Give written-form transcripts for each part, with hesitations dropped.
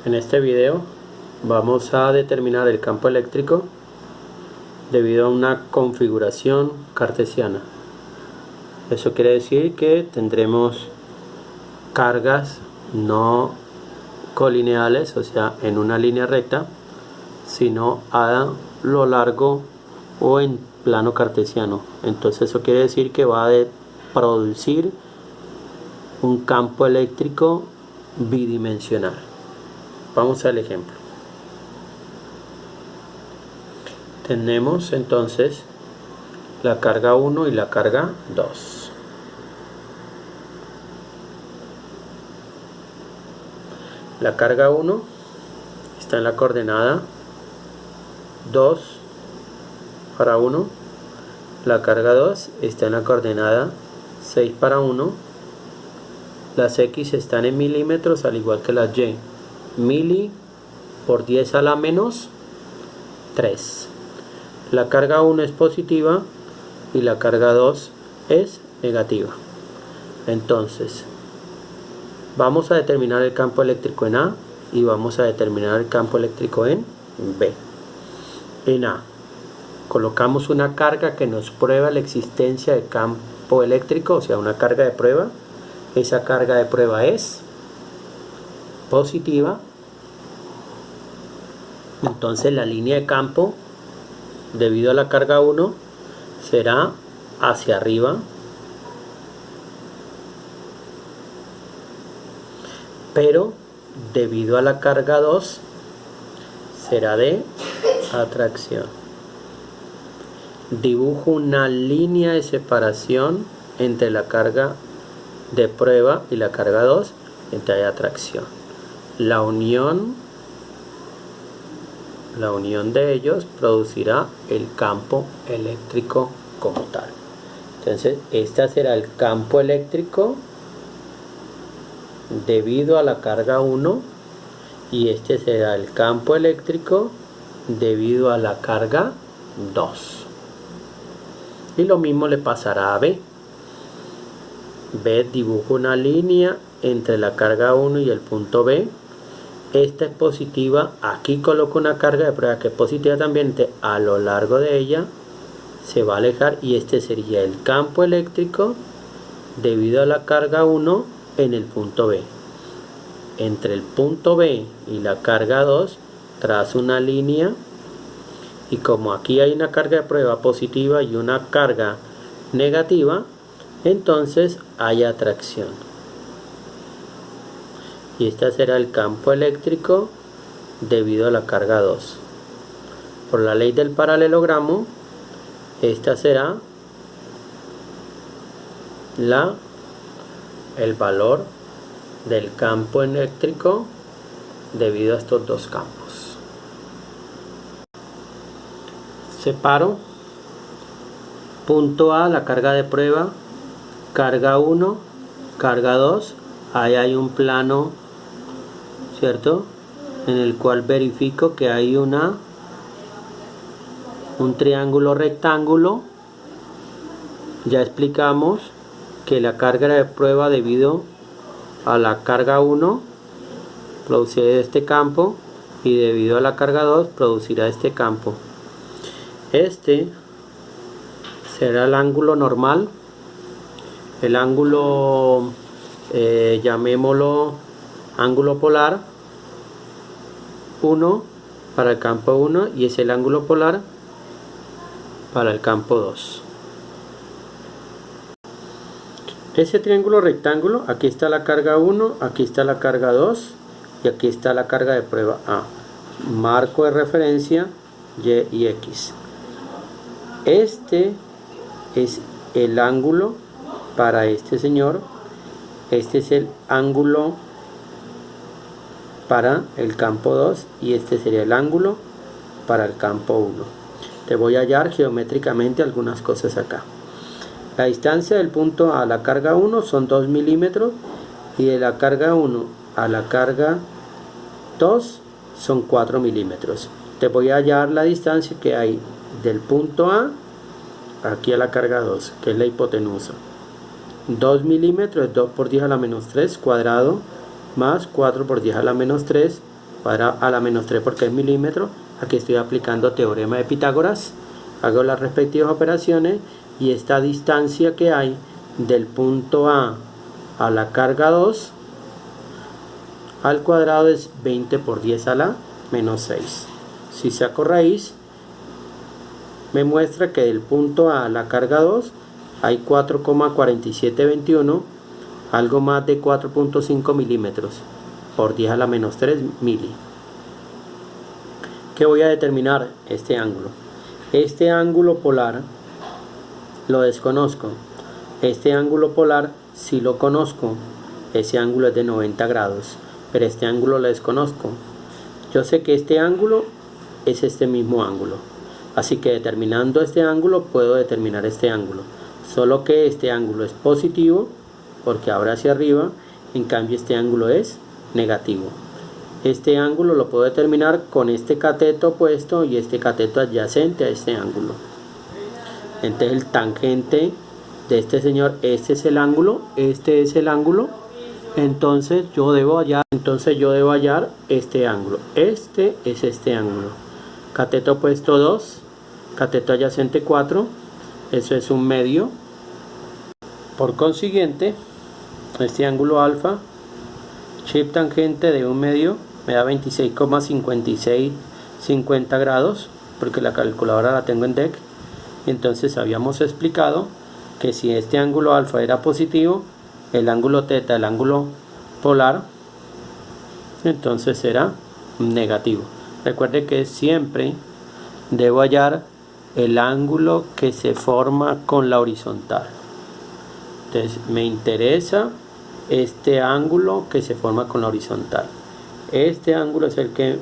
En este video vamos a determinar el campo eléctrico debido a una configuración cartesiana. Eso quiere decir que tendremos cargas no colineales, o sea, en una línea recta, sino a lo largo o en plano cartesiano. Entonces eso quiere decir que va a producir un campo eléctrico bidimensional. Vamos al ejemplo. Tenemos entonces la carga 1 y la carga 2. La carga 1 está en la coordenada 2 para 1. La carga 2 está en la coordenada 6 para 1. Las X están en milímetros, al igual que las Y. Mili por 10 a la menos 3. La carga 1 es positiva y la carga 2 es negativa. Entonces, vamos a determinar el campo eléctrico en A y vamos a determinar el campo eléctrico en B. En A, colocamos una carga que nos prueba la existencia de campo eléctrico, o sea, una carga de prueba. Esa carga de prueba es positiva. Entonces la línea de campo, debido a la carga 1, será hacia arriba. Pero debido a la carga 2, será de atracción. Dibujo una línea de separación entre la carga de prueba y la carga 2, entre de atracción. La unión de ellos producirá el campo eléctrico como tal. Entonces, este será el campo eléctrico debido a la carga 1 y este será el campo eléctrico debido a la carga 2. Y lo mismo le pasará a B. B, dibujo una línea entre la carga 1 y el punto B. Esta es positiva. Aquí coloco una carga de prueba que es positiva también. A lo largo de ella se va a alejar y este sería el campo eléctrico debido a la carga 1 en el punto B. Entre el punto B y la carga 2 trazo una línea y como aquí hay una carga de prueba positiva y una carga negativa, entonces hay atracción. Y este será el campo eléctrico debido a la carga 2. Por la ley del paralelogramo, esta será el valor del campo eléctrico debido a estos dos campos. Separo punto A, la carga de prueba, carga 1, carga 2. Ahí hay un plano, ¿cierto?, en el cual verifico que hay un triángulo rectángulo. Ya explicamos que la carga de prueba debido a la carga 1 producirá este campo y debido a la carga 2 producirá este campo. Este será el ángulo normal, el ángulo, llamémoslo ángulo polar 1 para el campo 1 y es el ángulo polar para el campo 2. Ese triángulo rectángulo, aquí está la carga 1, aquí está la carga 2 y aquí está la carga de prueba A. Marco de referencia Y y X. Este es el ángulo para este señor. Este es el ángulo para el campo 2 y este sería el ángulo para el campo 1. Te voy a hallar geométricamente algunas cosas acá. La distancia del punto A a la carga 1 son 2 milímetros y de la carga 1 a la carga 2 son 4 milímetros. Te voy a hallar la distancia que hay del punto A aquí a la carga 2, que es la hipotenusa. 2 milímetros es 2 por 10 a la menos 3 cuadrado más 4 por 10 a la menos 3 cuadrado a la menos 3 porque es milímetro. Aquí estoy aplicando teorema de Pitágoras, hago las respectivas operaciones y esta distancia que hay del punto A a la carga 2 al cuadrado es 20 por 10 a la menos 6. Si saco raíz, me muestra que del punto A a la carga 2 hay 4,4721, algo más de 4.5 milímetros por 10 a la menos 3 mili. ¿Qué voy a determinar? Este ángulo. Este ángulo polar lo desconozco. Este ángulo polar sí lo conozco. Ese ángulo es de 90 grados, pero este ángulo lo desconozco. Yo sé que este ángulo es este mismo ángulo. Así que determinando este ángulo puedo determinar este ángulo. Solo que este ángulo es positivo porque abre hacia arriba, en cambio este ángulo es negativo. Este ángulo lo puedo determinar con este cateto opuesto y este cateto adyacente a este ángulo. Entonces el tangente de este señor, este es el ángulo, este es el ángulo. Entonces yo debo hallar este ángulo. Este es este ángulo. Cateto opuesto 2, cateto adyacente 4, eso es un medio. Por consiguiente, este ángulo alfa, chip tangente de un medio, me da 26,5650 grados, porque la calculadora la tengo en DEC. Entonces habíamos explicado que si este ángulo alfa era positivo, el ángulo teta, el ángulo polar, entonces será negativo. Recuerde que siempre debo hallar el ángulo que se forma con la horizontal. Entonces me interesa este ángulo que se forma con la horizontal. Este ángulo es el que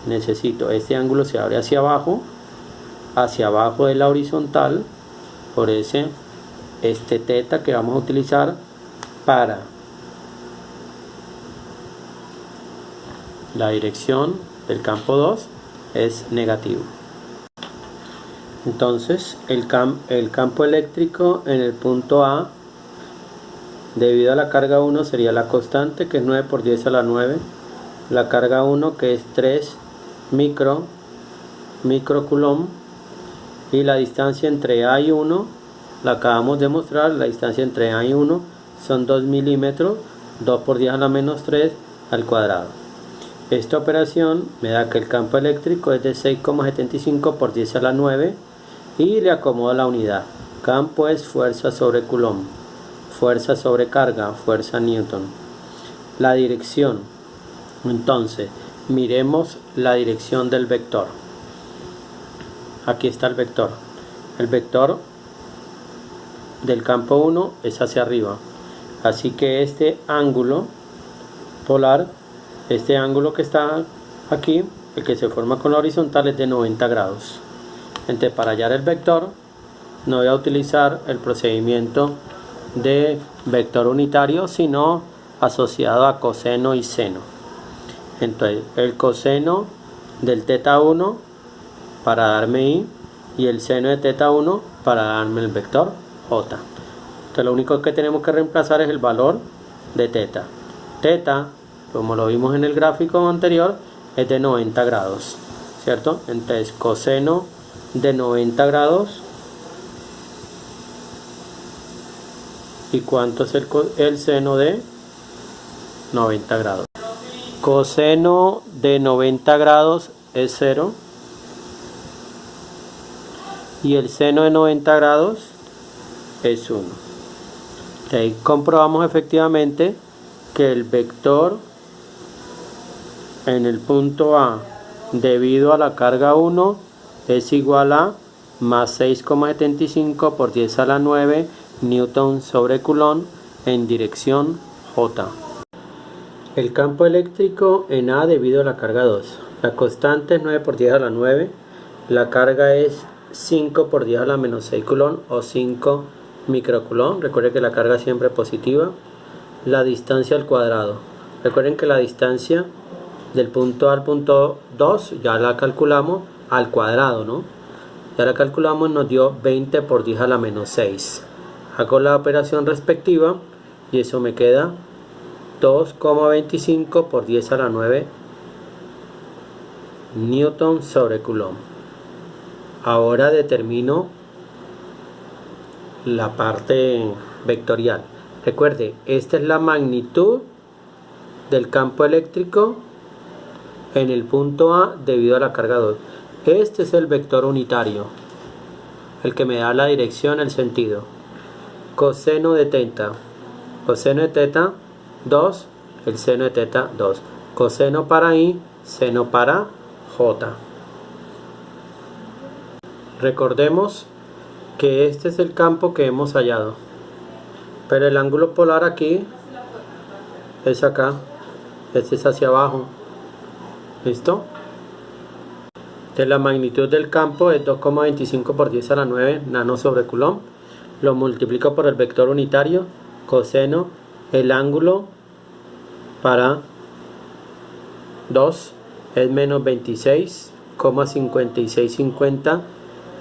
necesito. Este ángulo se abre hacia abajo de la horizontal, por este teta que vamos a utilizar para la dirección del campo 2 es negativo. Entonces el campo eléctrico en el punto A debido a la carga 1 sería la constante, que es 9 por 10 a la 9, la carga 1 que es 3 microcoulomb, y la distancia entre A y 1 la acabamos de mostrar. La distancia entre A y 1 son 2 milímetros, 2 por 10 a la menos 3 al cuadrado. Esta operación me da que el campo eléctrico es de 6,75 por 10 a la 9 y le acomodo la unidad. Campo es fuerza sobre coulomb, fuerza sobre carga, fuerza newton. La dirección, entonces miremos la dirección del vector. Aquí está el vector. El vector del campo 1 es hacia arriba, así que este ángulo polar, este ángulo que está aquí, el que se forma con la horizontal, es de 90 grados. Entonces para hallar el vector no voy a utilizar el procedimiento de vector unitario, sino asociado a coseno y seno. Entonces el coseno del teta 1 para darme I y el seno de teta 1 para darme el vector J. Entonces lo único que tenemos que reemplazar es el valor de teta. Teta, como lo vimos en el gráfico anterior, es de 90 grados, ¿cierto? Entonces coseno de 90 grados, ¿y cuánto es el seno de 90 grados? Coseno de 90 grados es 0 y el seno de 90 grados es 1. Ahí comprobamos efectivamente que el vector en el punto A debido a la carga 1 es igual a más 6,75 por 10 a la 9 newton sobre coulomb en dirección J. El campo eléctrico en A debido a la carga 2. La constante es 9 por 10 a la 9. La carga es 5 por 10 a la menos 6 coulomb o 5 microcoulomb. Recuerden que la carga siempre es positiva. La distancia al cuadrado. Recuerden que la distancia del punto A al punto 2 ya la calculamos al cuadrado, ¿no? Ya la calculamos, nos dio 20 por 10 a la menos 6. Hago la operación respectiva y eso me queda 2,25 por 10 a la 9 Newton sobre Coulomb. Ahora determino la parte vectorial. Recuerde, esta es la magnitud del campo eléctrico en el punto A debido a la carga 2. Este es el vector unitario, el que me da la dirección, el sentido. Coseno de teta. Coseno de teta 2, el seno de teta 2. Coseno para I, seno para J. Recordemos que este es el campo que hemos hallado, pero el ángulo polar aquí es acá, este es hacia abajo. ¿Listo? Entonces la magnitud del campo es 2,25 por 10 a la 9 nano sobre Coulomb. Lo multiplico por el vector unitario, coseno, el ángulo para 2 es menos 26,5650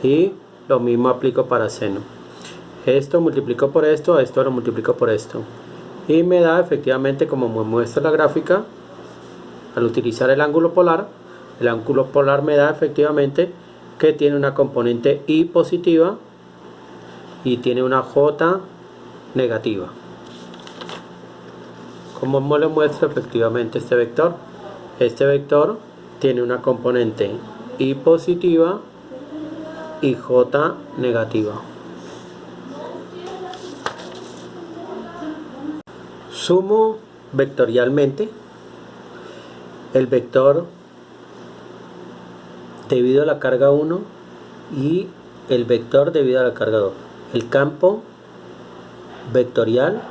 y lo mismo aplico para seno. Esto multiplico por esto, esto lo multiplico por esto y me da efectivamente, como me muestra la gráfica, al utilizar el ángulo polar me da efectivamente que tiene una componente I positiva y tiene una J negativa. Como me lo muestra efectivamente este vector tiene una componente I positiva y J negativa. Sumo vectorialmente el vector debido a la carga 1 y el vector debido a la carga 2. El campo vectorial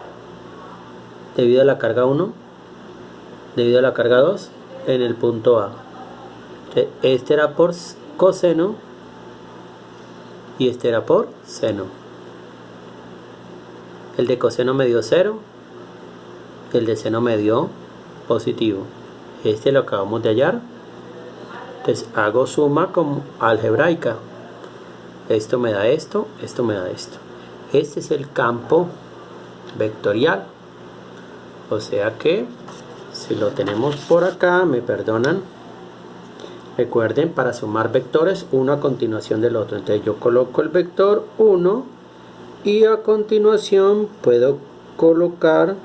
debido a la carga 1, debido a la carga 2 en el punto A. Este era por coseno y este era por seno. El de coseno me dio 0, el de seno me dio positivo. Este lo acabamos de hallar. Entonces hago suma como algebraica. Esto me da esto, esto me da esto. Este es el campo vectorial. O sea que si lo tenemos por acá, me perdonan. Recuerden, para sumar vectores, uno a continuación del otro. Entonces yo coloco el vector 1 y a continuación puedo colocar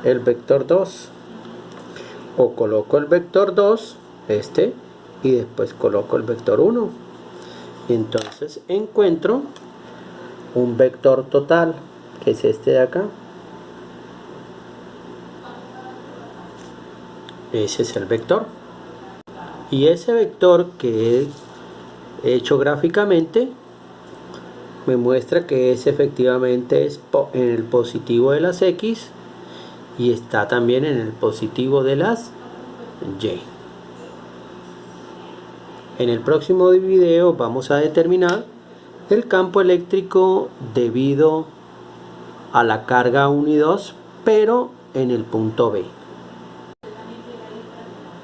el vector 2. O coloco el vector 2, y después coloco el vector 1. Y entonces encuentro un vector total, que es este de acá. Ese es el vector. Y ese vector que he hecho gráficamente me muestra que es efectivamente en el positivo de las X y está también en el positivo de las Y. En el próximo video vamos a determinar el campo eléctrico debido a la carga 1 y 2, pero en el punto B.